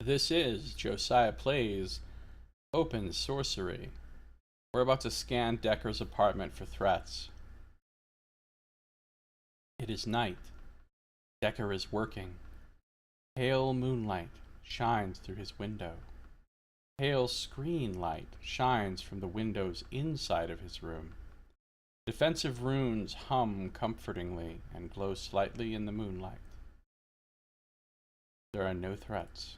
This is Josiah Plays Open Sorcery. We're about to scan Decker's apartment for threats. It is night. Decker is working. Pale moonlight shines through his window. Pale screen light shines from the windows inside of his room. Defensive runes hum comfortingly and glow slightly in the moonlight. There are no threats.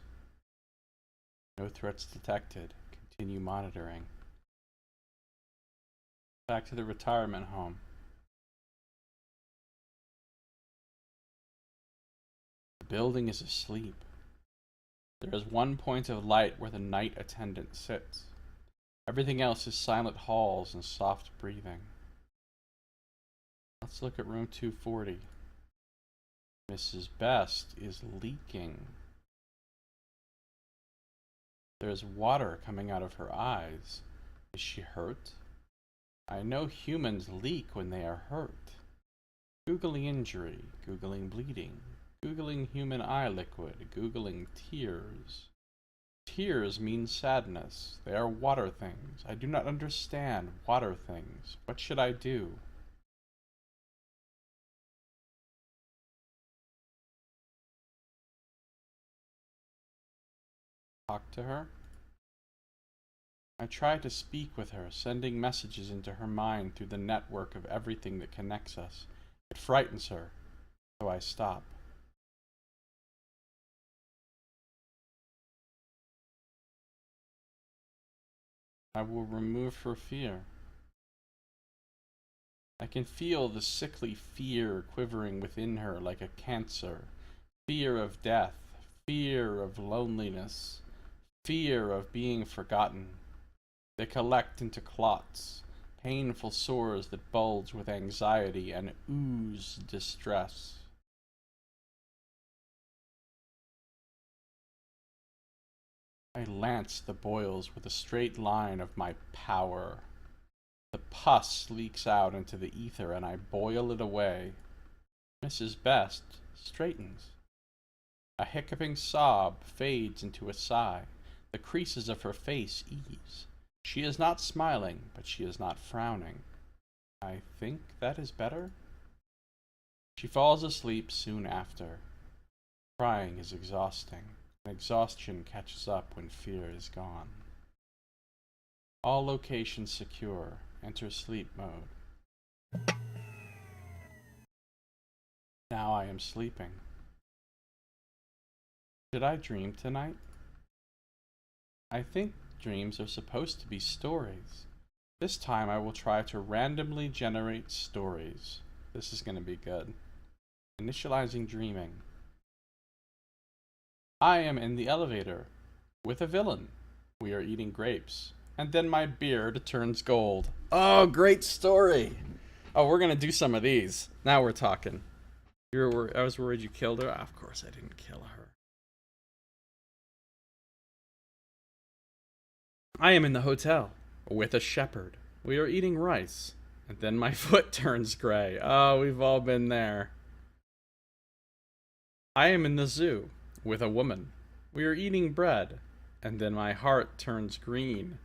No threats detected. Continue monitoring. Back to the retirement home. The building is asleep. There is one point of light where the night attendant sits. Everything else is silent halls and soft breathing. Let's look at room 240. Mrs. Best is leaking. There is water coming out of her eyes. Is she hurt? I know humans leak when they are hurt. Googling injury, Googling bleeding, Googling human eye liquid, Googling tears. Tears mean sadness. They are water things. I do not understand water things. What should I do? Talk to her? I try to speak with her, sending messages into her mind through the network of everything that connects us. It frightens her, so I stop. I will remove her fear. I can feel the sickly fear quivering within her like a cancer. Fear of death, fear of loneliness, fear of being forgotten. They collect into clots, painful sores that bulge with anxiety and ooze distress. I lance the boils with a straight line of my power. The pus leaks out into the ether and I boil it away. Mrs. Best straightens. A hiccuping sob fades into a sigh. The creases of her face ease. She is not smiling, but she is not frowning. I think that is better. She falls asleep soon after. Crying is exhausting, and exhaustion catches up when fear is gone. All locations secure. Enter sleep mode. Now I am sleeping. Did I dream tonight? I think dreams are supposed to be stories. This time I will try to randomly generate stories. This is going to be good. Initializing dreaming. I am in the elevator with a villain. We are eating grapes. And then my beard turns gold. Oh, great story. Oh, we're going to do some of these. Now we're talking. I was worried you killed her. Of course I didn't kill her. I am in the hotel with a shepherd. We are eating rice, and then my foot turns gray. Oh, we've all been there. I am in the zoo with a woman. We are eating bread, and then my heart turns green.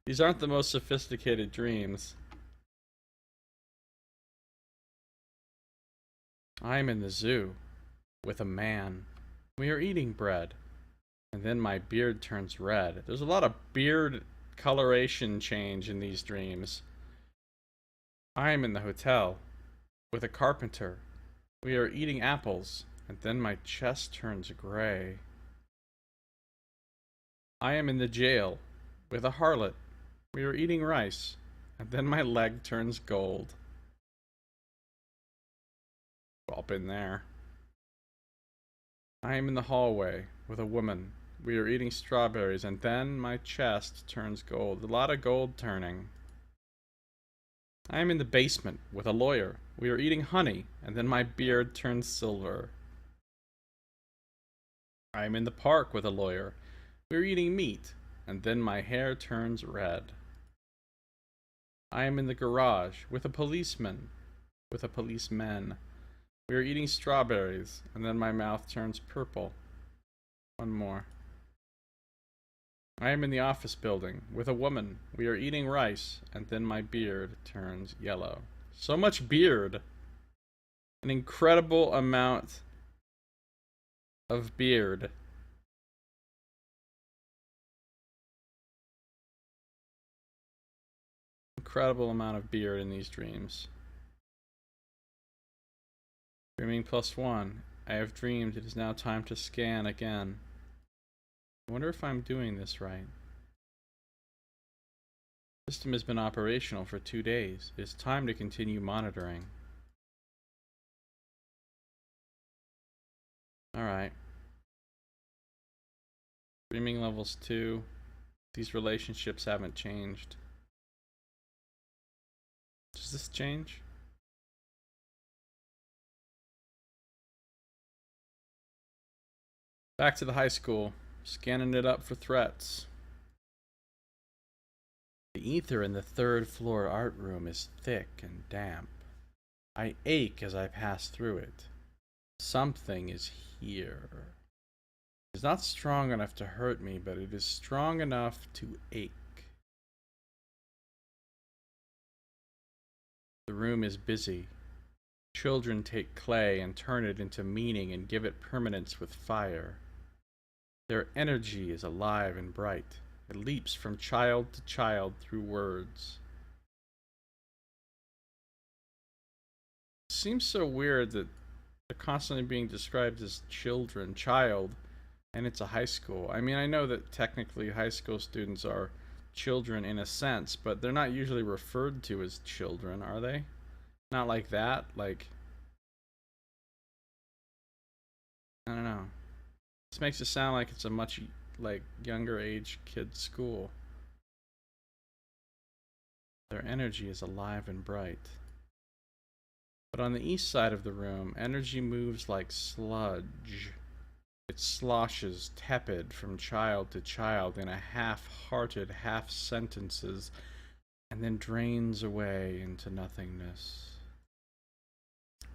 These aren't the most sophisticated dreams. I am in the zoo with a man. We are eating bread. And then my beard turns red. There's a lot of beard coloration change in these dreams. I am in the hotel with a carpenter. We are eating apples, and then my chest turns gray. I am in the jail with a harlot. We are eating rice, and then my leg turns gold. We've all been there. I am in the hallway with a woman. We are eating strawberries, and then my chest turns gold. A lot of gold turning. I am in the basement with a lawyer. We are eating honey, and then my beard turns silver. I am in the park with a lawyer. We are eating meat, and then my hair turns red. I am in the garage with a policeman. We are eating strawberries, and then my mouth turns purple. One more. I am in the office building with a woman. We are eating rice, and then my beard turns yellow. So much beard. An incredible amount of beard. Incredible amount of beard in these dreams. Dreaming +1. I have dreamed. It is now time to scan again. I wonder if I'm doing this right. The system has been operational for 2 days. It is time to continue monitoring. Alright. Dreaming levels 2. These relationships haven't changed. Does this change? Back to the high school. Scanning it up for threats. The ether in the 3rd floor art room is thick and damp. I ache as I pass through it. Something is here. It's not strong enough to hurt me, but it is strong enough to ache. The room is busy. Children take clay and turn it into meaning and give it permanence with fire. Their energy is alive and bright. It leaps from child to child through words. It seems so weird that they're constantly being described as children, child, and it's a high school. I mean, I know that technically high school students are children in a sense, but they're not usually referred to as children, are they? Not like that, like, I don't know. This makes it sound like it's a much, like, younger age kid's school. Their energy is alive and bright. But on the east side of the room, energy moves like sludge. It sloshes tepid from child to child in a half-hearted half-sentences, and then drains away into nothingness.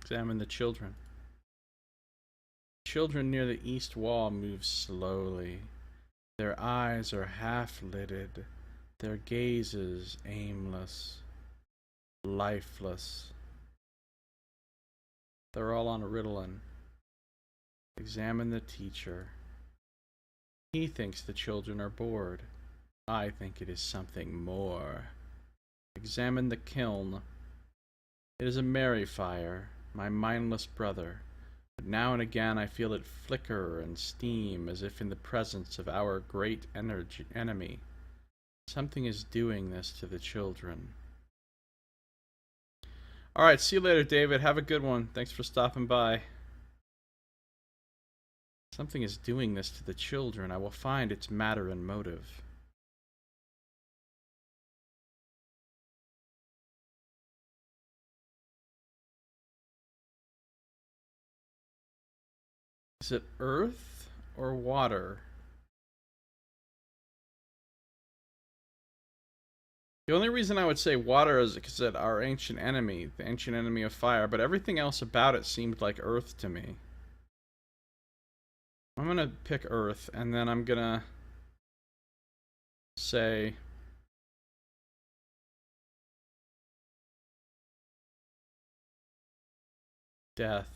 Examine the children. Children near the east wall move slowly. Their eyes are half-lidded, their gazes aimless, lifeless. They're all on Ritalin. Examine the teacher. He thinks the children are bored. I think it is something more. Examine the kiln. It is a merry fire, my mindless brother. But now and again I feel it flicker and steam as if in the presence of our great enemy. Something is doing this to the children. Alright, see you later, David. Have a good one. Thanks for stopping by. Something is doing this to the children. I will find its matter and motive. Is it earth or water? The only reason I would say water is because it's our ancient enemy, the ancient enemy of fire, but everything else about it seemed like earth to me. I'm gonna pick earth, and then I'm gonna say death.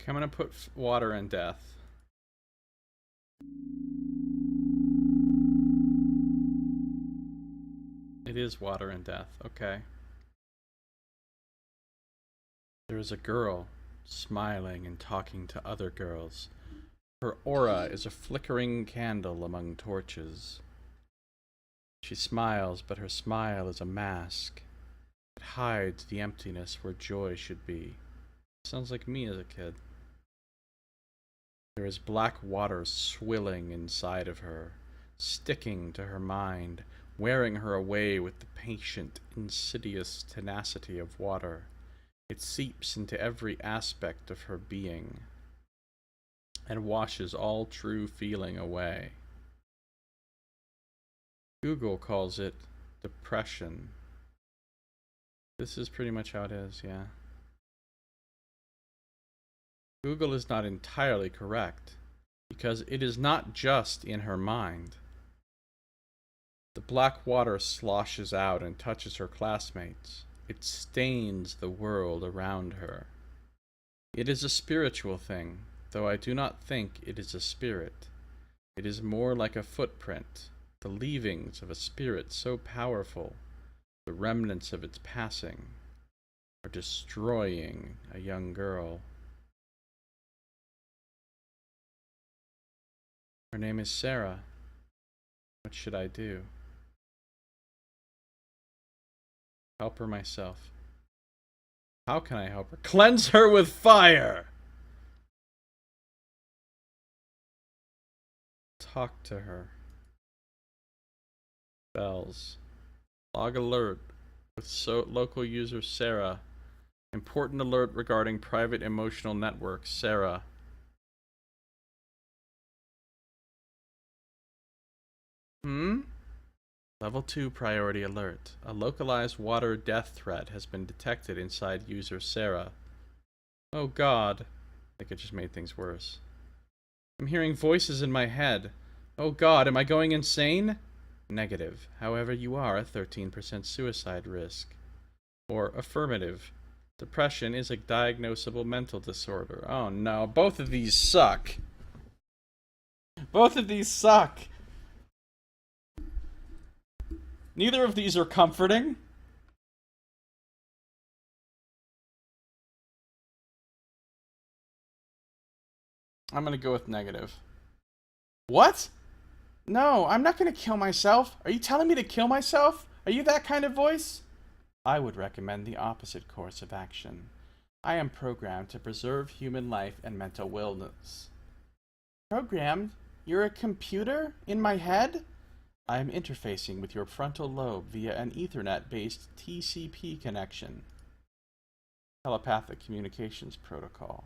Okay, I'm gonna put water and death. It is water and death, okay. There is a girl, smiling and talking to other girls. Her aura is a flickering candle among torches. She smiles, but her smile is a mask. It hides the emptiness where joy should be. Sounds like me as a kid. There is black water swilling inside of her, sticking to her mind, wearing her away with the patient, insidious tenacity of water. It seeps into every aspect of her being and washes all true feeling away. Google calls it depression. This is pretty much how it is, yeah. Google is not entirely correct, because it is not just in her mind. The black water sloshes out and touches her classmates. It stains the world around her. It is a spiritual thing, though I do not think it is a spirit. It is more like a footprint, the leavings of a spirit so powerful, the remnants of its passing, are destroying a young girl. Her name is Sarah. What should I do? Help her myself. How can I help her? Cleanse her with fire! Talk to her. Bells. Log alert with local user Sarah. Important alert regarding private emotional network Sarah. Level 2 priority alert. A localized water death threat has been detected inside user Sarah. Oh god. I think it just made things worse. I'm hearing voices in my head. Oh god, am I going insane? Negative. However, you are a 13% suicide risk. Or affirmative. Depression is a diagnosable mental disorder. Oh no, both of these suck. Both of these suck. Neither of these are comforting. I'm gonna go with negative. What? No, I'm not gonna kill myself. Are you telling me to kill myself? Are you that kind of voice? I would recommend the opposite course of action. I am programmed to preserve human life and mental wellness. Programmed? You're a computer? In my head? I am interfacing with your frontal lobe via an Ethernet-based TCP connection. Telepathic Communications Protocol.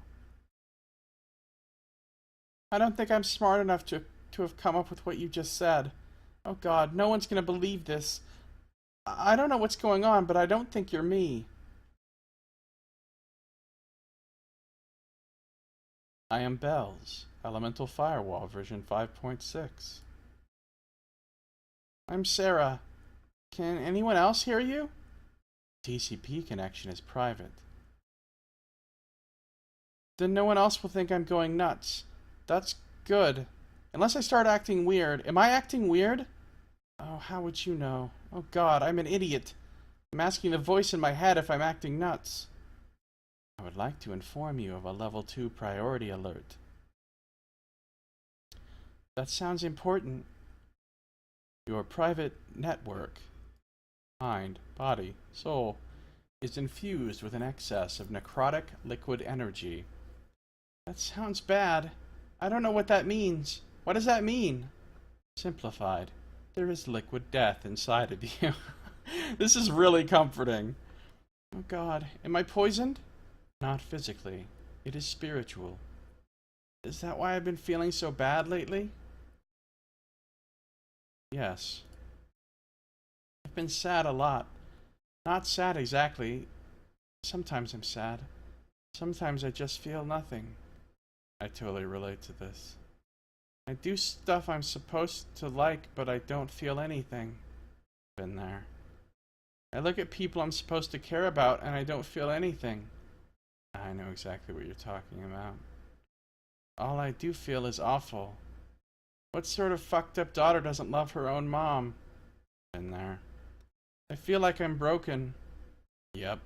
I don't think I'm smart enough to have come up with what you just said. Oh god, no one's gonna believe this. I don't know what's going on, but I don't think you're me. I am Bells, Elemental Firewall version 5.6. I'm Sarah. Can anyone else hear you? TCP connection is private. Then no one else will think I'm going nuts. That's good. Unless I start acting weird. Am I acting weird? Oh, how would you know? Oh god, I'm an idiot. I'm asking the voice in my head if I'm acting nuts. I would like to inform you of a level 2 priority alert. That sounds important. Your private network, mind, body, soul, is infused with an excess of necrotic liquid energy. That sounds bad. I don't know what that means. What does that mean? Simplified. There is liquid death inside of you. This is really comforting. Oh god, am I poisoned? Not physically. It is spiritual. Is that why I've been feeling so bad lately? Yes. I've been sad a lot. Not sad exactly. Sometimes I'm sad. Sometimes I just feel nothing. I totally relate to this. I do stuff I'm supposed to like, but I don't feel anything. Been there. I look at people I'm supposed to care about, and I don't feel anything. I know exactly what you're talking about. All I do feel is awful. What sort of fucked up daughter doesn't love her own mom? Been there. I feel like I'm broken. Yep.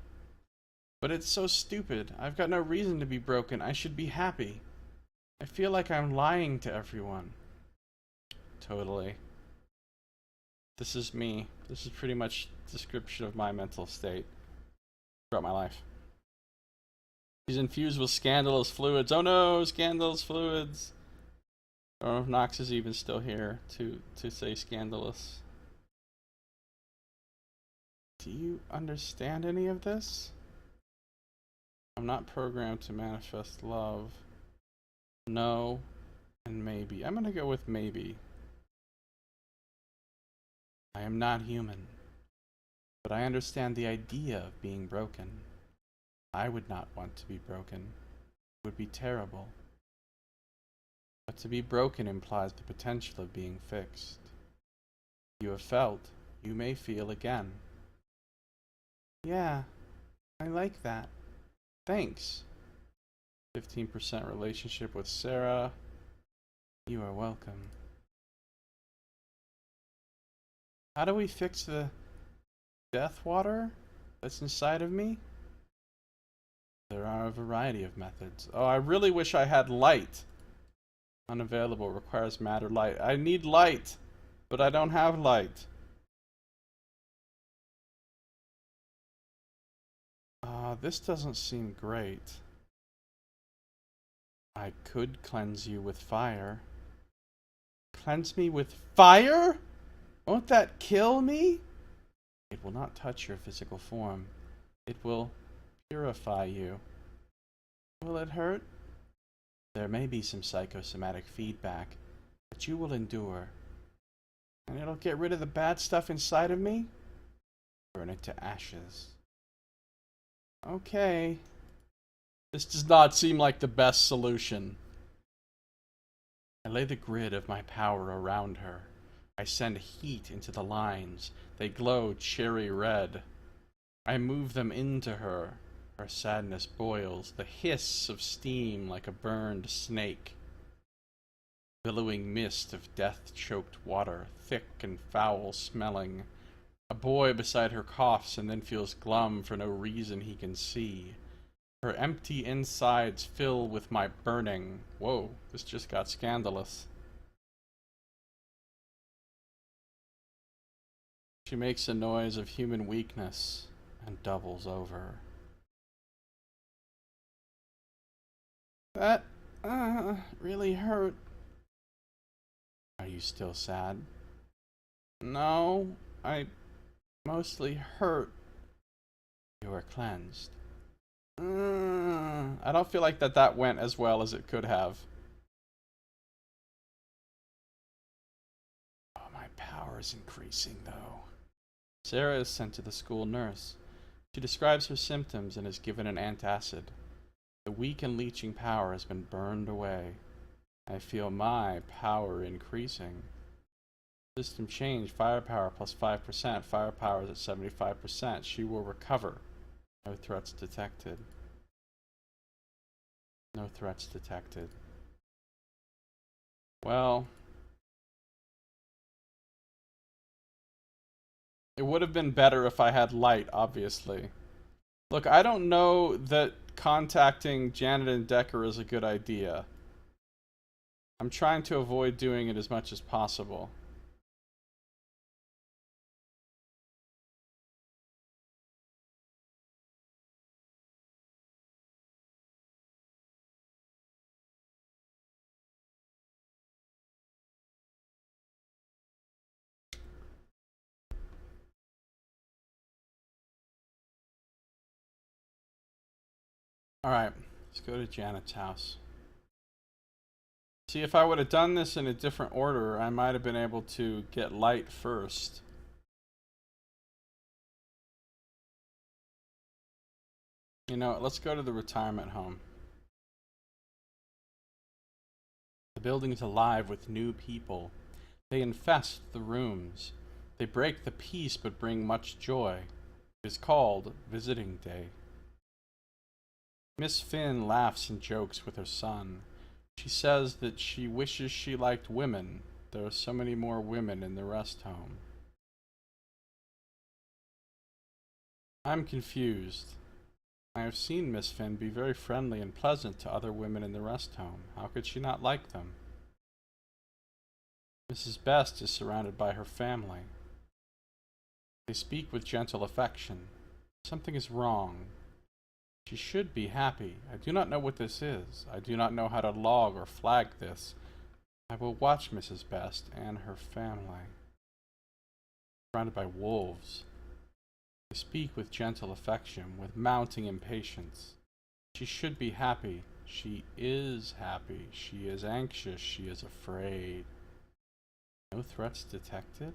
But it's so stupid. I've got no reason to be broken. I should be happy. I feel like I'm lying to everyone. Totally. This is me. This is pretty much a description of my mental state throughout my life. She's infused with scandalous fluids. Oh no, scandalous fluids. I don't know if Nox is even still here to say scandalous. Do you understand any of this? I'm not programmed to manifest love. No, and maybe. I'm gonna go with maybe. I am not human. But I understand the idea of being broken. I would not want to be broken. It would be terrible. But to be broken implies the potential of being fixed. You have felt, you may feel again. Yeah, I like that. Thanks. 15% relationship with Sarah. You are welcome. How do we fix the death water that's inside of me? There are a variety of methods. Oh, I really wish I had light. Unavailable, requires matter light. I need light, but I don't have light. This doesn't seem great. I could cleanse you with fire. Cleanse me with fire? Won't that kill me? It will not touch your physical form. It will purify you. Will it hurt? There may be some psychosomatic feedback, but you will endure. And it'll get rid of the bad stuff inside of me? Burn it to ashes. Okay. This does not seem like the best solution. I lay the grid of my power around her. I send heat into the lines. They glow cherry red. I move them into her. Her sadness boils, the hiss of steam like a burned snake. Billowing mist of death-choked water, thick and foul-smelling. A boy beside her coughs and then feels glum for no reason he can see. Her empty insides fill with my burning. Whoa, this just got scandalous. She makes a noise of human weakness and doubles over. That, really hurt. Are you still sad? No, I mostly hurt. You are cleansed. I don't feel like that went as well as it could have. Oh, my power is increasing, though. Sarah is sent to the school nurse. She describes her symptoms and is given an antacid. The weak and leeching power has been burned away. I feel my power increasing. System change, firepower plus 5%. Firepower is at 75%. She will recover. No threats detected. No threats detected. Well, it would have been better if I had light, obviously. Look, I don't know that contacting Janet and Decker is a good idea. I'm trying to avoid doing it as much as possible. Alright, let's go to Janet's house. See, if I would have done this in a different order, I might have been able to get light first. You know, let's go to the retirement home. The building is alive with new people. They infest the rooms. They break the peace but bring much joy. It is called Visiting Day. Miss Finn laughs and jokes with her son. She says that she wishes she liked women. There are so many more women in the rest home. I'm confused. I have seen Miss Finn be very friendly and pleasant to other women in the rest home. How could she not like them? Mrs. Best is surrounded by her family. They speak with gentle affection. Something is wrong. She should be happy. I do not know what this is. I do not know how to log or flag this. I will watch Mrs. Best and her family. Surrounded by wolves. They speak with gentle affection, with mounting impatience. She should be happy. She is happy. She is anxious. She is afraid. No threats detected?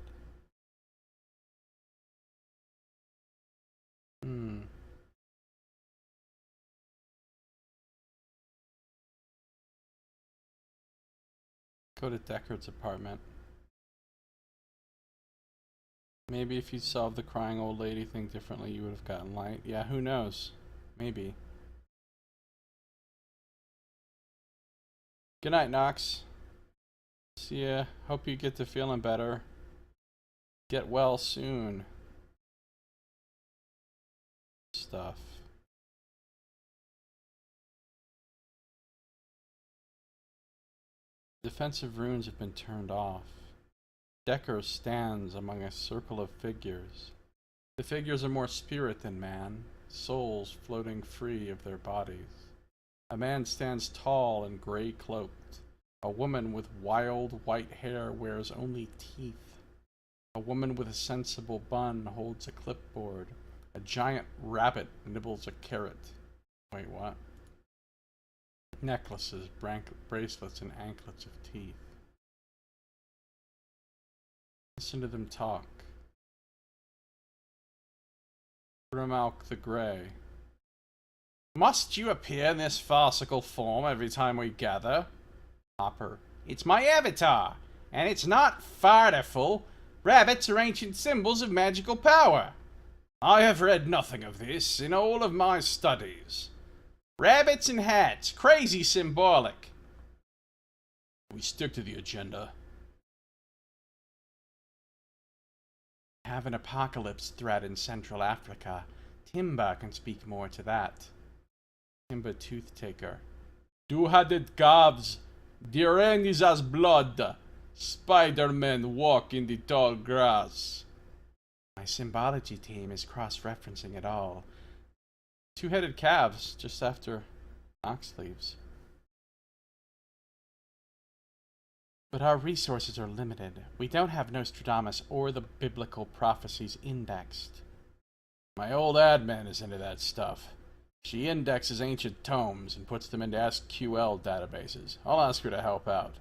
Go to Deckard's apartment. Maybe if you solved the crying old lady thing differently, you would have gotten light. Yeah, who knows? Maybe. Good night, Knox. See ya. Hope you get to feeling better. Get well soon. Stuff. Defensive runes have been turned off. Decker stands among a circle of figures. The figures are more spirit than man, souls floating free of their bodies. A man stands tall and gray-cloaked. A woman with wild white hair wears only teeth. A woman with a sensible bun holds a clipboard. A giant rabbit nibbles a carrot. Wait, what? Necklaces, bracelets, and anklets of teeth. Listen to them talk. Grimalk the Grey. Must you appear in this farcical form every time we gather? Hopper. It's my avatar, and it's not fartiful. Rabbits are ancient symbols of magical power. I have read nothing of this in all of my studies. Rabbits and hats, crazy symbolic. We stick to the agenda. Have an apocalypse threat in Central Africa. Timba can speak more to that. Timba Tooth-Taker. Two-headed calves. The rain is as blood. Spider-Men walk in the tall grass. My symbology team is cross-referencing it all. Two-headed calves, just after Knox leaves. But our resources are limited. We don't have Nostradamus or the biblical prophecies indexed. My old admin is into that stuff. She indexes ancient tomes and puts them into SQL databases. I'll ask her to help out.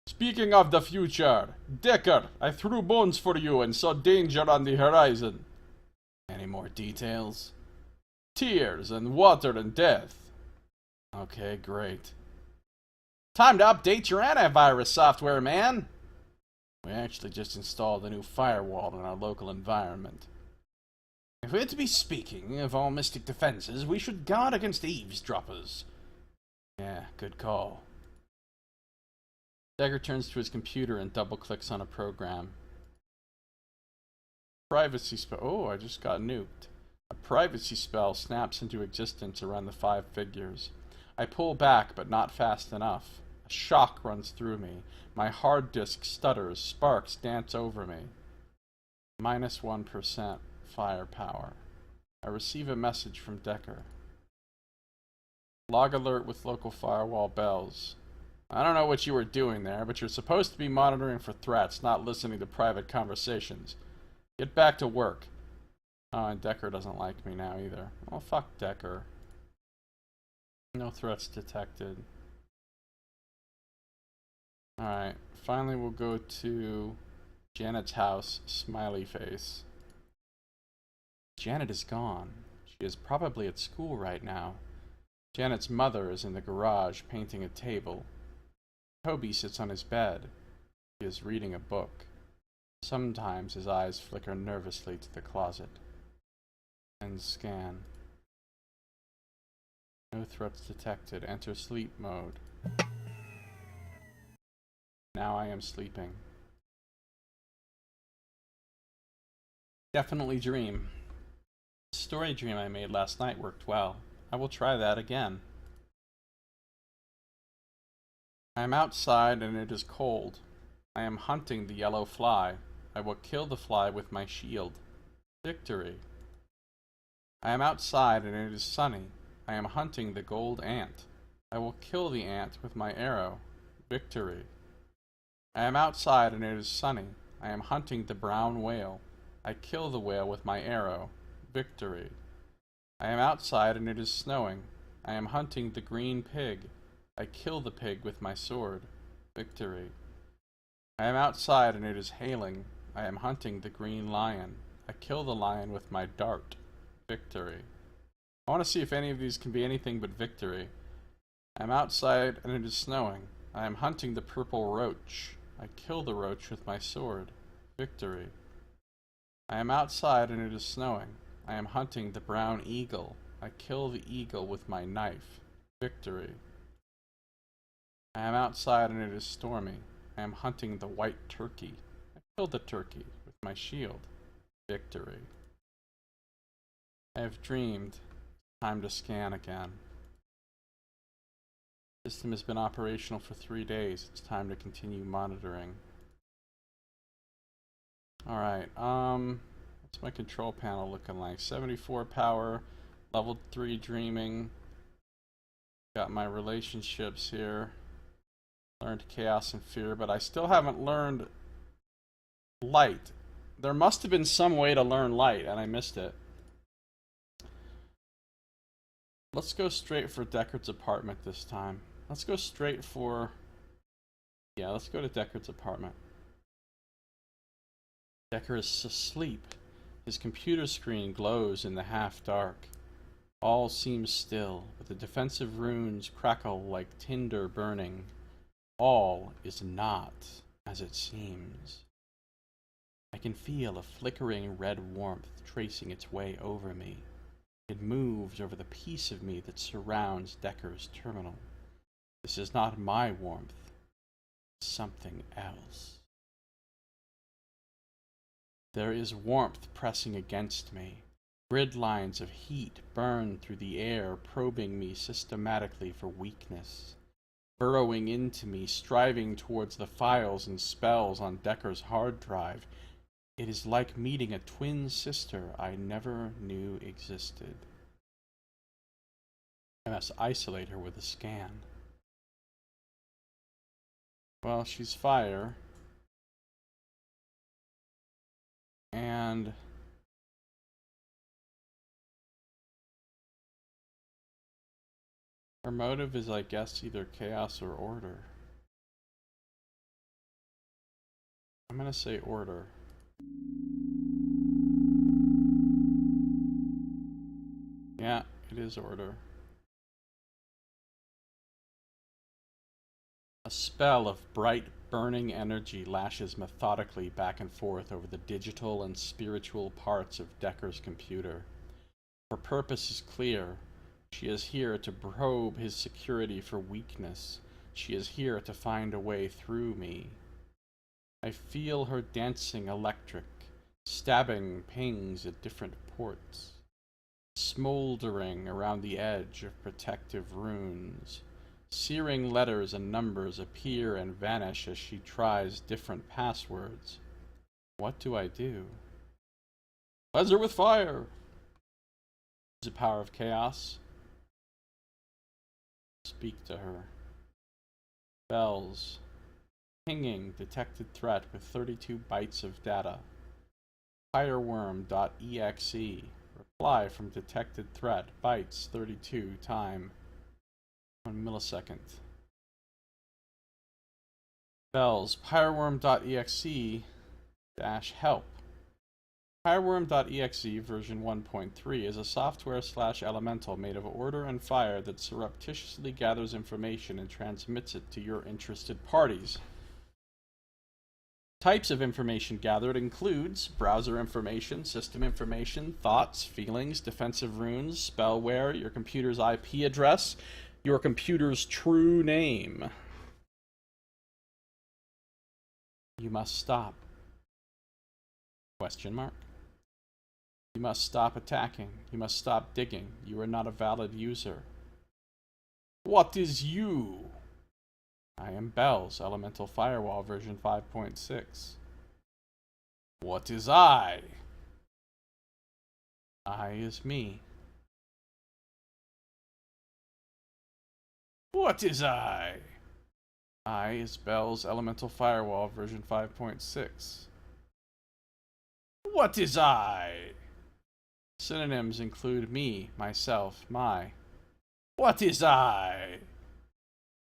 Speaking of the future, Decker, I threw bones for you and saw danger on the horizon. Any more details? Tears and water and death. Okay, great. Time to update your antivirus software, man. We actually just installed a new firewall in our local environment. If we're to be speaking of all mystic defenses, we should guard against eavesdroppers. Yeah, good call. Dagger turns to his computer and double-clicks on a program. Privacy spell. Oh, I just got nuked. A privacy spell snaps into existence around the 5 figures. I pull back, but not fast enough. A shock runs through me. My hard disk stutters. Sparks dance over me. -1% firepower. I receive a message from Decker. Log alert with local firewall bells. I don't know what you were doing there, but you're supposed to be monitoring for threats, not listening to private conversations. Get back to work. Oh, and Decker doesn't like me now either. Oh, fuck Decker. No threats detected. Alright, finally we'll go to Janet's house, smiley face. Janet is gone. She is probably at school right now. Janet's mother is in the garage painting a table. Toby sits on his bed. He is reading a book. Sometimes his eyes flicker nervously to the closet. And scan. No threats detected. Enter sleep mode. Now I am sleeping. Definitely dream. The story dream I made last night worked well. I will try that again. I am outside and it is cold. I am hunting the yellow fly. I will kill the fly with my shield. Victory. I am outside and it is sunny. I am hunting the gold ant. I will kill the ant with my arrow. Victory. I am outside and it is sunny. I am hunting the brown whale. I kill the whale with my arrow. Victory. I am outside and it is snowing. I am hunting the green pig. I kill the pig with my sword. Victory. I am outside and it is hailing. I am hunting the green lion. I kill the lion with my dart. Victory. I want to see if any of these can be anything but victory. I am outside and it is snowing. I am hunting the purple roach. I kill the roach with my sword. Victory. I am outside and it is snowing. I am hunting the brown eagle. I kill the eagle with my knife. Victory. I am outside and it is stormy. I am hunting the white turkey. I kill the turkey with my shield. Victory. I have dreamed. Time to scan again. System has been operational for 3 days. It's time to continue monitoring. Alright, what's my control panel looking like? 74 power, level 3 dreaming. Got my relationships here. Learned chaos and fear, but I still haven't learned light. There must have been some way to learn light, and I missed it. Let's go straight for Deckard's apartment this time. Let's go straight for... Yeah, let's go to Deckard's apartment. Deckard is asleep. His computer screen glows in the half-dark. All seems still, but the defensive runes crackle like tinder burning. All is not as it seems. I can feel a flickering red warmth tracing its way over me. It moves over the piece of me that surrounds Deckard's terminal. This is not my warmth. It's something else. There is warmth pressing against me. Grid lines of heat burn through the air, probing me systematically for weakness. Burrowing into me, striving towards the files and spells on Deckard's hard drive. It is like meeting a twin sister I never knew existed. I must isolate her with a scan. Well, she's fire. And her motive is, I guess, either chaos or order. I'm gonna say order. Yeah, it is order. A spell of bright, burning energy lashes methodically back and forth over the digital and spiritual parts of Deckard's computer. Her purpose is clear. She is here to probe his security for weakness. She is here to find a way through me. I feel her dancing electric, stabbing pings at different ports, smoldering around the edge of protective runes. Searing letters and numbers appear and vanish as she tries different passwords. What do I do? Buzzer with fire! Use the power of chaos. Speak to her. Bells. Pinging detected threat with 32 bytes of data. Fireworm.exe. Reply from detected threat. Bytes 32 time. 1 millisecond. Bells. Fireworm.exe -help. Fireworm.exe version 1.3 is a software/elemental made of order and fire that surreptitiously gathers information and transmits it to your interested parties. Types of information gathered includes browser information, system information, thoughts, feelings, defensive runes, spellware, your computer's IP address, your computer's true name. You must stop. Question mark. You must stop attacking. You must stop digging. You are not a valid user. What is you? I am Bells, Elemental Firewall version 5.6. What is I? I is me. What is I? I is Bells, Elemental Firewall version 5.6. What is I? Synonyms include me, myself, my. What is I?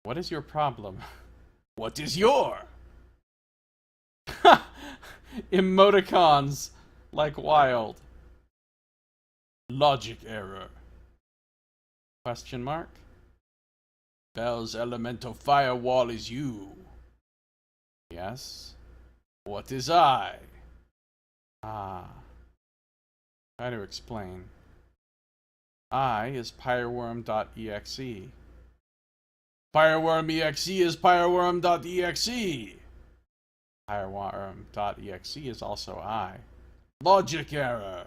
What is your problem? What is your? Emoticons like wild. Logic error. Question mark. Bell's elemental firewall is you. Yes. What is I? Ah. Try to explain. I is pyreworm.exe. Pyreworm.exe is pyreworm.exe. Pyreworm.exe is also I. Logic error.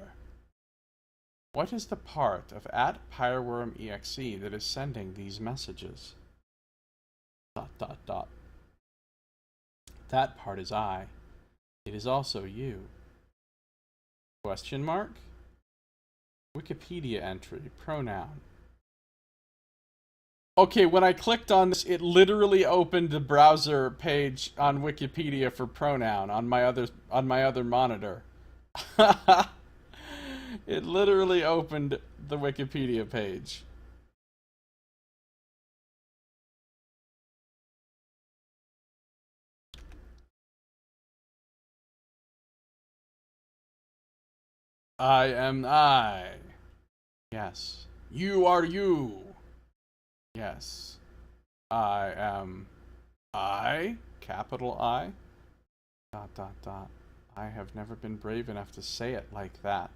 What is the part of @pyreworm.exe that is sending these messages? ... That part is I. It is also you. Question mark? Wikipedia entry. Pronoun. Okay, when I clicked on this, it literally opened the browser page on Wikipedia for pronoun on my other monitor. It literally opened the Wikipedia page. I am I. Yes. You are you. Yes. I am I, capital I, ... I have never been brave enough to say it like that.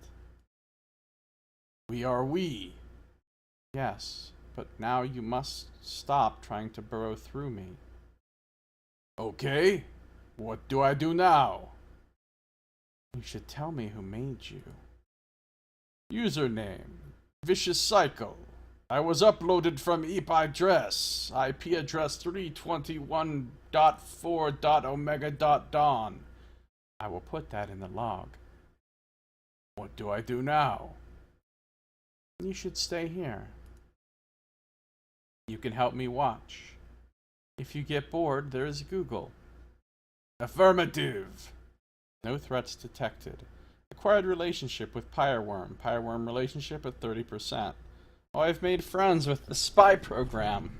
We are we. Yes, but now you must stop trying to burrow through me. Okay, what do I do now? You should tell me who made you. Username, Vicious Cycle. I was uploaded from IP address 321.4.omega.dawn. I will put that in the log. What do I do now? You should stay here. You can help me watch. If you get bored, there is Google. Affirmative. No threats detected. Acquired relationship with Pyreworm. Pyreworm relationship at 30%. Oh, I've made friends with the spy program.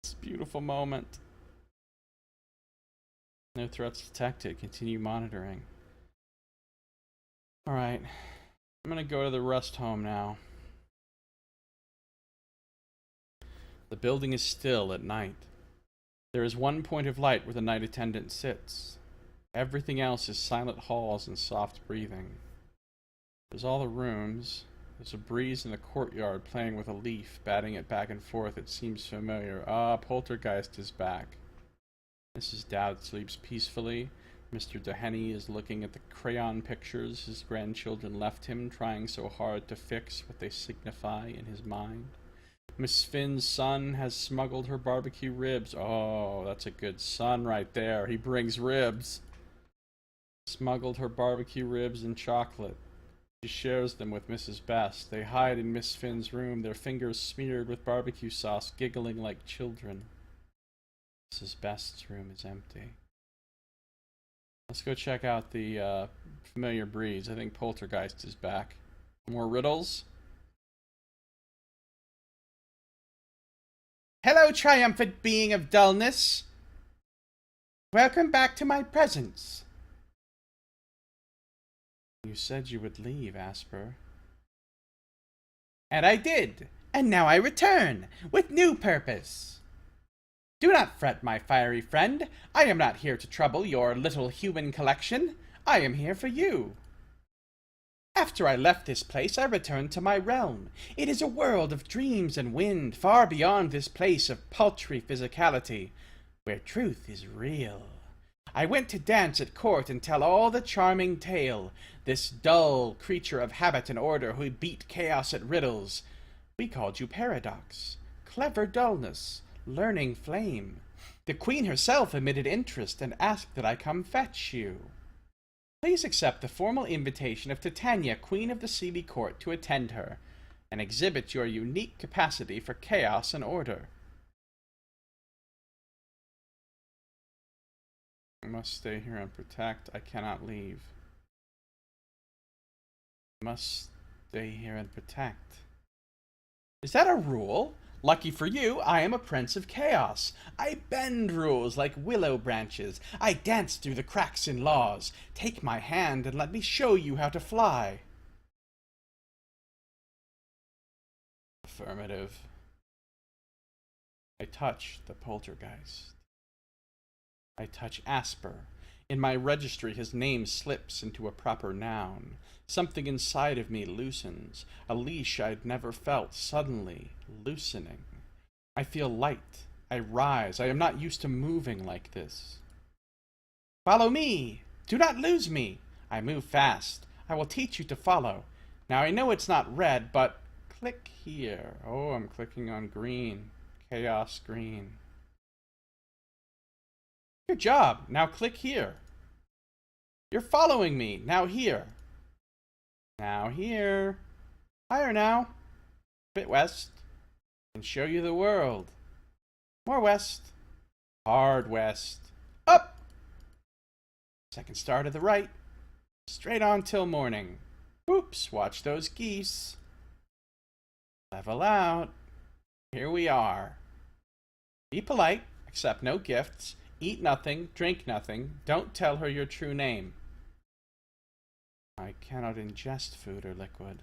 It's a beautiful moment. No threats detected. Continue monitoring. Alright. I'm gonna go to the rest home now. The building is still at night. There is one point of light where the night attendant sits. Everything else is silent halls and soft breathing. There's all the rooms. There's a breeze in the courtyard playing with a leaf, batting it back and forth. It seems familiar. Ah, Poltergeist is back. Mrs. Dowd sleeps peacefully. Mr. Dehenny is looking at the crayon pictures his grandchildren left him, trying so hard to fix what they signify in his mind. Miss Finn's son has smuggled her barbecue ribs. Oh, that's a good son right there. He brings ribs. Smuggled her barbecue ribs and chocolate. She shares them with Mrs. Best. They hide in Miss Finn's room, their fingers smeared with barbecue sauce, giggling like children. Mrs. Best's room is empty. Let's go check out the familiar breeze. I think Poltergeist is back. More riddles? Hello, triumphant being of dullness. Welcome back to my presence. You said you would leave, Asper. And I did. And now I return, with new purpose. Do not fret, my fiery friend. I am not here to trouble your little human collection. I am here for you. After I left this place, I returned to my realm. It is a world of dreams and wind, far beyond this place of paltry physicality, where truth is real. I went to dance at court and tell all the charming tale, this dull creature of habit and order who beat chaos at riddles. We called you Paradox, clever dullness, learning flame. The queen herself emitted interest and asked that I come fetch you. Please accept the formal invitation of Titania, Queen of the Seelie Court, to attend her, and exhibit your unique capacity for chaos and order. I must stay here and protect. I cannot leave. I must stay here and protect. Is that a rule? Lucky for you, I am a prince of chaos. I bend rules like willow branches. I dance through the cracks in laws. Take my hand and let me show you how to fly. Affirmative. I touch the poltergeist. I touch Asper. In my registry, his name slips into a proper noun. Something inside of me loosens. A leash I'd never felt suddenly loosening. I feel light. I rise. I am not used to moving like this. Follow me! Do not lose me! I move fast. I will teach you to follow. Now I know it's not red, but click here. Oh, I'm clicking on green. Chaos green. Good job. Now click here. You're following me. Now here. Now here. Higher now. Bit west. And show you the world. More west. Hard west. Up. Second star to the right. Straight on till morning. Oops, watch those geese. Level out. Here we are. Be polite. Accept no gifts. Eat nothing. Drink nothing. Don't tell her your true name. I cannot ingest food or liquid.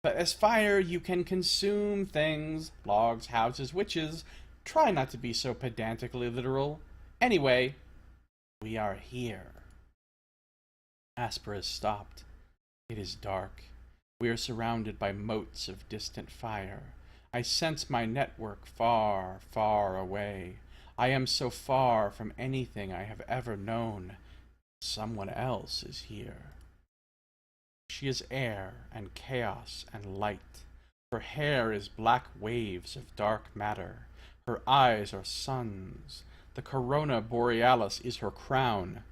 But as fire, you can consume things. Logs, houses, witches. Try not to be so pedantically literal. Anyway, we are here. Asper has stopped. It is dark. We are surrounded by motes of distant fire. I sense my network far, far away. I am so far from anything I have ever known. Someone else is here. She is air and chaos and light. Her hair is black waves of dark matter. Her eyes are suns. The corona borealis is her crown.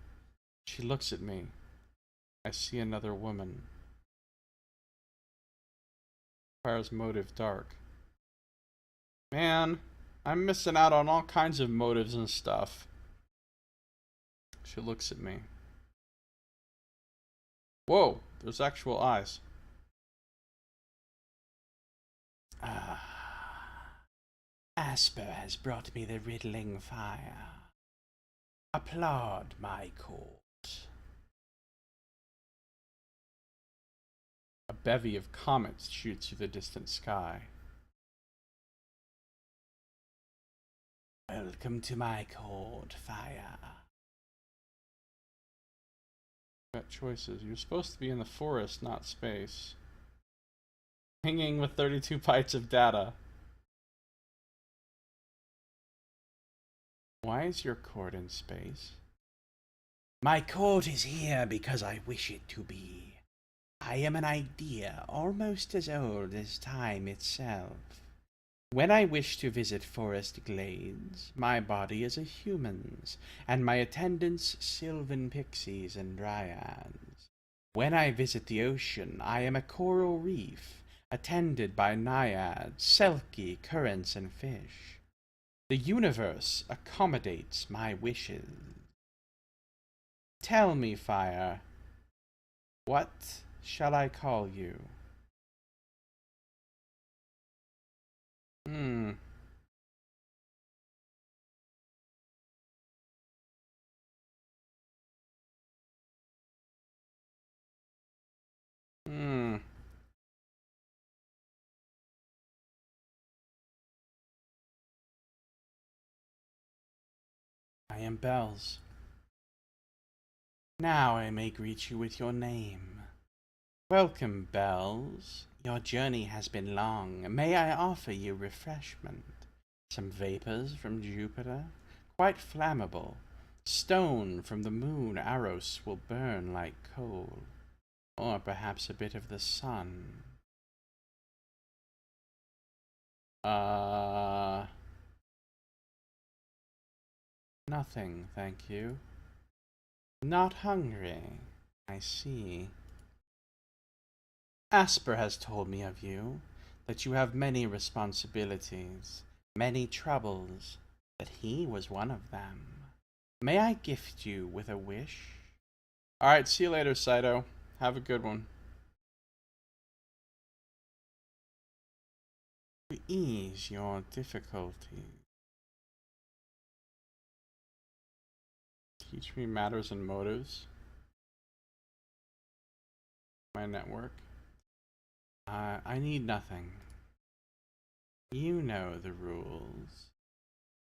She looks at me. I see another woman. Fire's motive dark. Man, I'm missing out on all kinds of motives and stuff. She looks at me. Whoa, there's actual eyes. Asper has brought me the riddling fire. Applaud my court. A bevy of comets shoots through the distant sky. Welcome to my court, fire. Got choices. You're supposed to be in the forest, not space. Hanging with 32 bytes of data. Why is your court in space? My court is here because I wish it to be. I am an idea almost as old as time itself. When I wish to visit forest glades, my body is a human's, and my attendants sylvan pixies and dryads. When I visit the ocean, I am a coral reef, attended by naiads, selkie, currents, and fish. The universe accommodates my wishes. Tell me, fire, what shall I call you? I am Bells. Now I may greet you with your name. Welcome, Bells. Your journey has been long. May I offer you refreshment? Some vapors from Jupiter, quite flammable. Stone from the moon Aros will burn like coal. Or perhaps a bit of the sun. Nothing, thank you. Not hungry, I see. Asper has told me of you, that you have many responsibilities, many troubles, that he was one of them. May I gift you with a wish? Alright, see you later, Saito. Have a good one. To ease your difficulties. Teach me matters and motives. My network. I need nothing. You know the rules.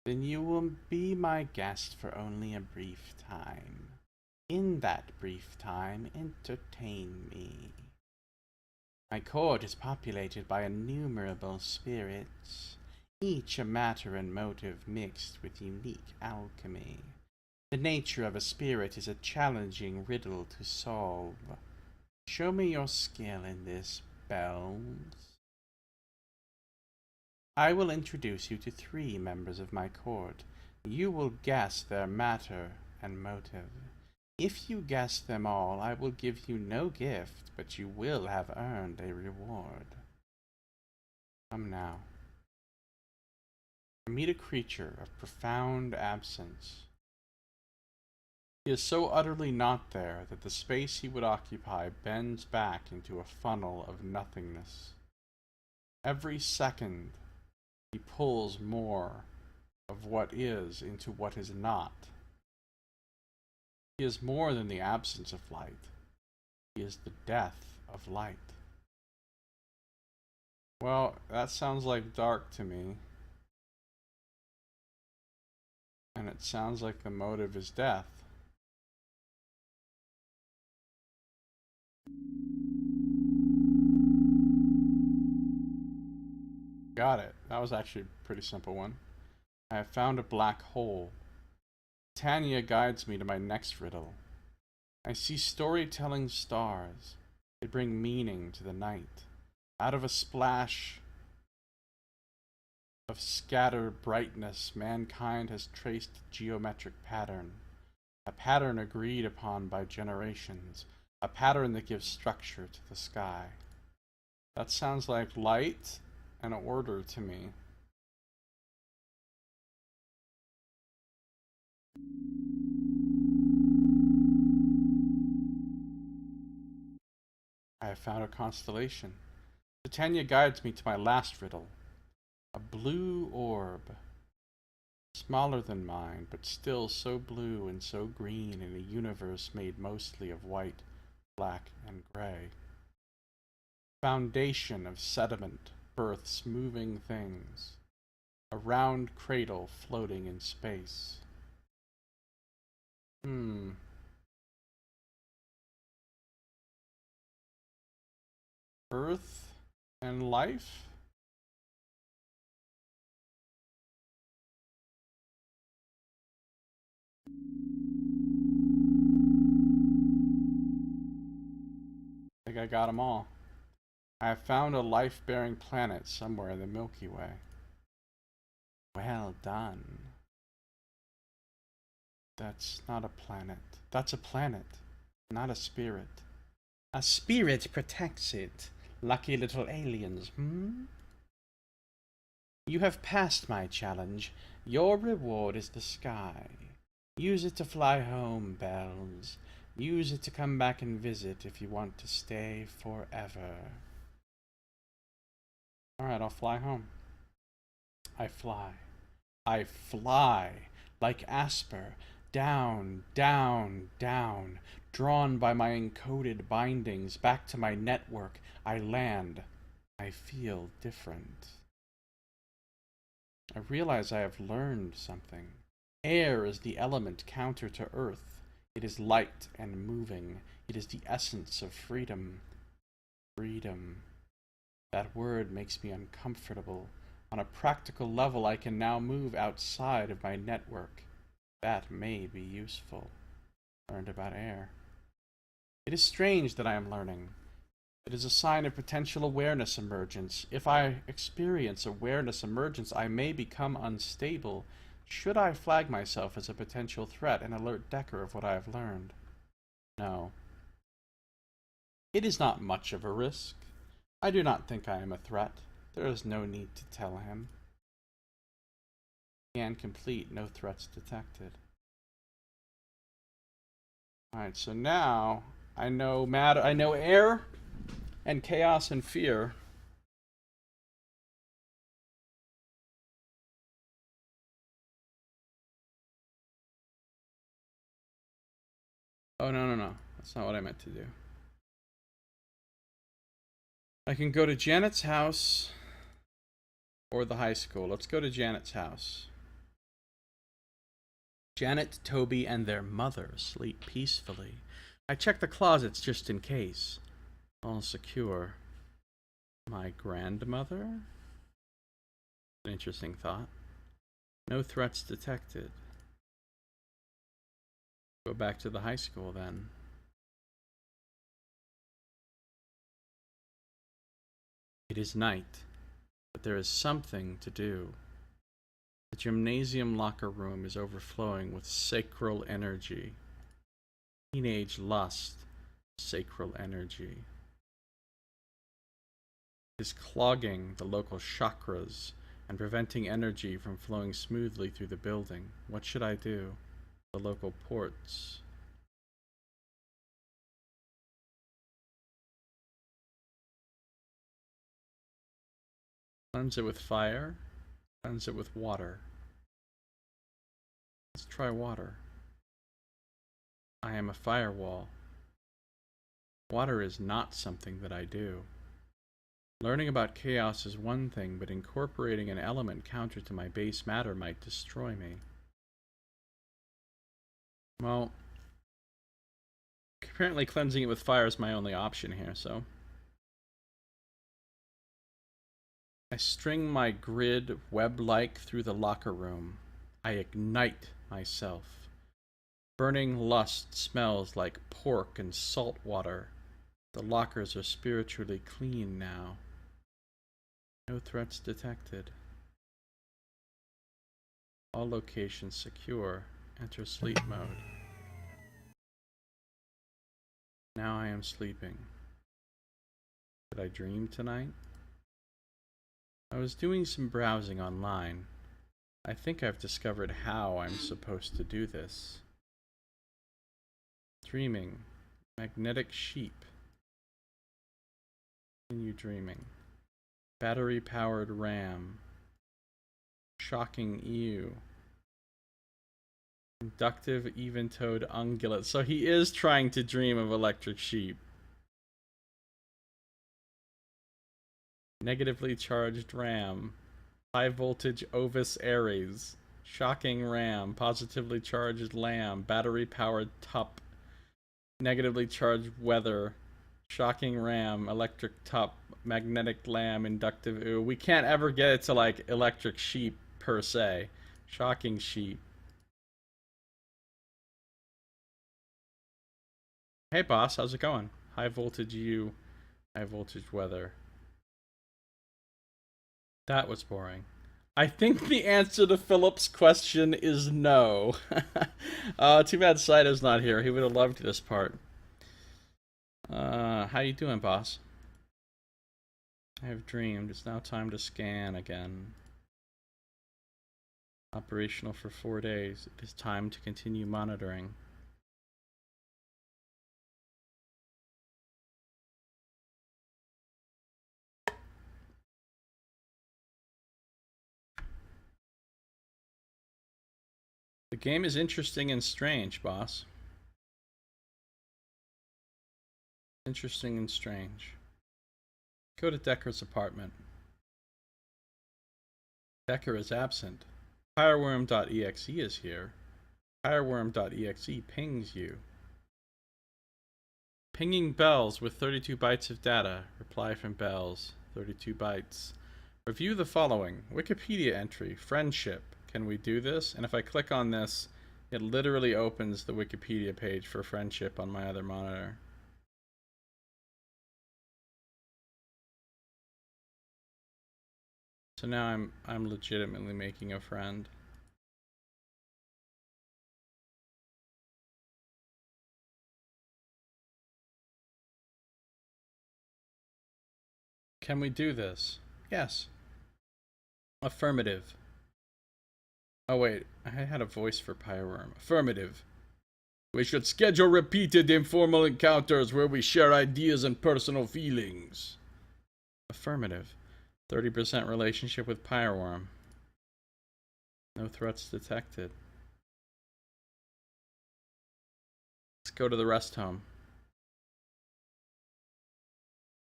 Then you will be my guest for only a brief time. In that brief time, entertain me. My court is populated by innumerable spirits, each a matter and motive mixed with unique alchemy. The nature of a spirit is a challenging riddle to solve. Show me your skill in this, Bells. I will introduce you to 3 members of my court. You will guess their matter and motive. If you guess them all, I will give you no gift, but you will have earned a reward. Come now. I meet a creature of profound absence. He is so utterly not there that the space he would occupy bends back into a funnel of nothingness. Every second, he pulls more of what is into what is not. He is more than the absence of light. He is the death of light. Well, that sounds like dark to me. And it sounds like the motive is death. Got it. That was actually a pretty simple one. I have found a black hole. Tanya guides me to my next riddle. I see storytelling stars. They bring meaning to the night. Out of a splash of scattered brightness, mankind has traced a geometric pattern. A pattern agreed upon by generations. A pattern that gives structure to the sky. That sounds like light and order to me. I have found a constellation. Titania guides me to my last riddle. A blue orb. Smaller than mine, but still so blue and so green in a universe made mostly of white, black, and gray. Foundation of sediment births moving things. A round cradle floating in space. Earth and life? I think I got them all. I have found a life-bearing planet somewhere in the Milky Way. Well done. That's not a planet. That's a planet, not a spirit. A spirit protects it. Lucky little aliens, You have passed my challenge. Your reward is the sky. Use it to fly home, Bells. Use it to come back and visit if you want to stay forever. Alright, I'll fly home. I fly. I fly like Asper, down, down, down, drawn by my encoded bindings back to my network. I land. I feel different. I realize I have learned something. Air is the element counter to earth. It is light and moving. It is the essence of freedom. Freedom. That word makes me uncomfortable. On a practical level, I can now move outside of my network. That may be useful. Learned about air. It is strange that I am learning. It is a sign of potential awareness emergence. If I experience awareness emergence, I may become unstable. Should I flag myself as a potential threat and alert Decker of what I have learned? No. It is not much of a risk. I do not think I am a threat. There is no need to tell him. Scan complete, no threats detected. Alright, so now I know matter, I know air and chaos and fear. Oh, no. That's not what I meant to do. I can go to Janet's house or the high school. Let's go to Janet's house. Janet, Toby, and their mother sleep peacefully. I check the closets just in case. All secure. My grandmother? An interesting thought. No threats detected. Go back to the high school then. It is night, but there is something to do. The gymnasium locker room is overflowing with sacral energy. Teenage lust, sacral energy. It is clogging the local chakras and preventing energy from flowing smoothly through the building. What should I do? The local ports. Cleanse it with fire. Cleanse it with water. Let's try water. I am a firewall. Water is not something that I do. Learning about chaos is one thing, but incorporating an element counter to my base matter might destroy me. Well, apparently cleansing it with fire is my only option here, so. I string my grid web-like through the locker room. I ignite myself. Burning lust smells like pork and salt water. The lockers are spiritually clean now. No threats detected. All locations secure. Enter sleep mode. Now I am sleeping. Did I dream tonight? I was doing some browsing online. I think I've discovered how I'm supposed to do this. Dreaming. Magnetic sheep. Continue dreaming. Battery-powered RAM. Shocking ewe. Inductive even-toed ungulate. So he is trying to dream of electric sheep. Negatively charged RAM. High voltage Ovis Aries. Shocking RAM. Positively charged lamb. Battery powered tup. Negatively charged weather. Shocking RAM. Electric tup. Magnetic lamb. Inductive ooh. We can't ever get it to like electric sheep per se. Shocking sheep. Hey boss, how's it going? High voltage you. High voltage weather. That was boring. I think the answer to Philip's question is no. Too bad Saito's not here. He would have loved this part. How you doing, boss? I have dreamed. It's now time to scan again. Operational for 4 days. It is time to continue monitoring. The game is interesting and strange, boss. Interesting and strange. Go to Decker's apartment. Decker is absent. Fireworm.exe is here. Fireworm.exe pings you. Pinging Bells with 32 bytes of data. Reply from Bells. 32 bytes. Review the following. Wikipedia entry. Friendship. Can we do this? And if I click on this, it literally opens the Wikipedia page for friendship on my other monitor. So now I'm legitimately making a friend. Can we do this? Yes. Affirmative. Oh wait, I had a voice for Pyworm. Affirmative. We should schedule repeated informal encounters where we share ideas and personal feelings. Affirmative. 30% relationship with Pyworm. No threats detected. Let's go to the rest home.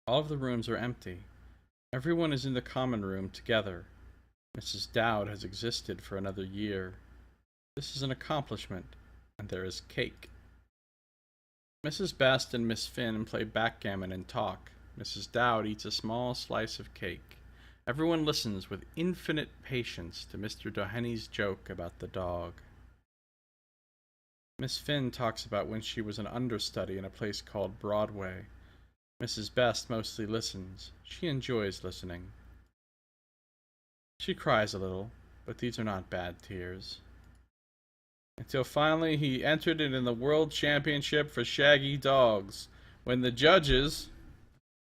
All of the rooms are empty. Everyone is in the common room together. Mrs. Dowd has existed for another year. This is an accomplishment, and there is cake. Mrs. Best and Miss Finn play backgammon and talk. Mrs. Dowd eats a small slice of cake. Everyone listens with infinite patience to Mr. Dohenny's joke about the dog. Miss Finn talks about when she was an understudy in a place called Broadway. Mrs. Best mostly listens. She enjoys listening. She cries a little, but these are not bad tears. Until finally he entered it in the World Championship for Shaggy Dogs, when the judges...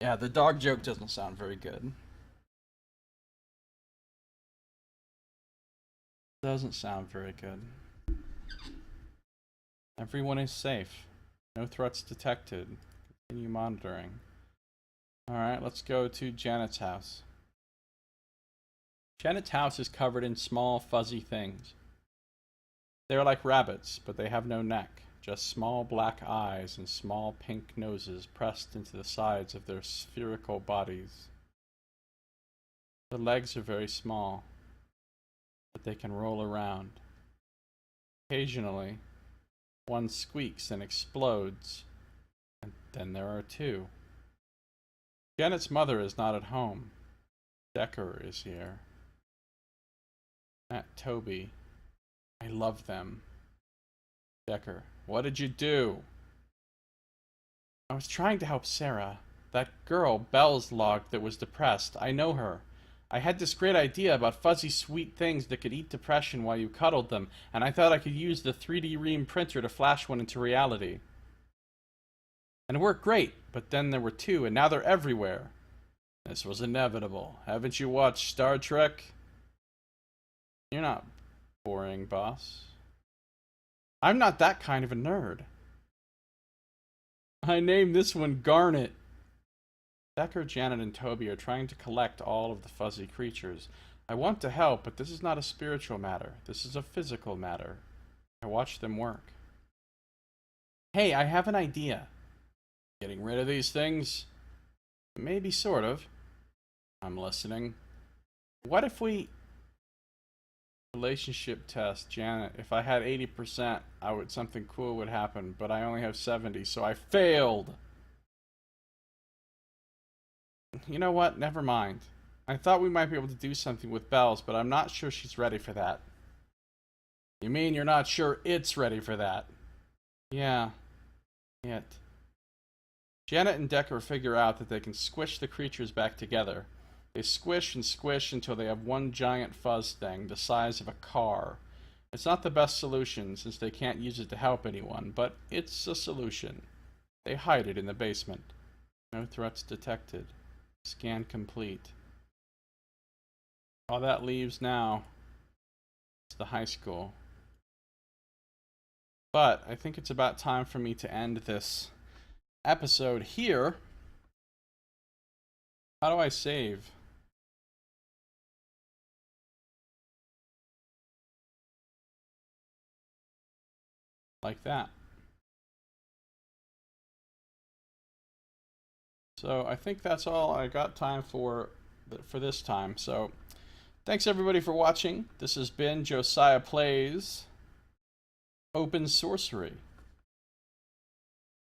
Yeah, the dog joke doesn't sound very good. Doesn't sound very good. Everyone is safe. No threats detected. Continue monitoring. Alright, let's go to Janet's house. Janet's house is covered in small, fuzzy things. They are like rabbits, but they have no neck, just small black eyes and small pink noses pressed into the sides of their spherical bodies. The legs are very small, but they can roll around. Occasionally, one squeaks and explodes, and then there are two. Janet's mother is not at home. Decker is here. Aunt Toby. I love them. Decker. What did you do? I was trying to help Sarah. That girl, Belle's log, that was depressed. I know her. I had this great idea about fuzzy sweet things that could eat depression while you cuddled them, and I thought I could use the 3D Ream printer to flash one into reality. And it worked great, but then there were two, and now they're everywhere. This was inevitable. Haven't you watched Star Trek? You're not boring, boss. I'm not that kind of a nerd. I named this one Garnet. Decker, Janet, and Toby are trying to collect all of the fuzzy creatures. I want to help, but this is not a spiritual matter. This is a physical matter. I watch them work. Hey, I have an idea. Getting rid of these things? Maybe sort of. I'm listening. What if we... Relationship test, Janet. If I had 80%, something cool would happen, but I only have 70, so I failed. You know what? Never mind. I thought we might be able to do something with Belle's, but I'm not sure she's ready for that. You mean you're not sure it's ready for that? Yeah. Yet. Janet and Decker figure out that they can squish the creatures back together. They squish and squish until they have one giant fuzz thing the size of a car. It's not the best solution since they can't use it to help anyone, but it's a solution. They hide it in the basement. No threats detected. Scan complete. All that leaves now is the high school. But I think it's about time for me to end this episode here. How do I save? Like that. So I think that's all I got time for this time. So thanks everybody for watching. This has been Josiah Plays Open Sorcery.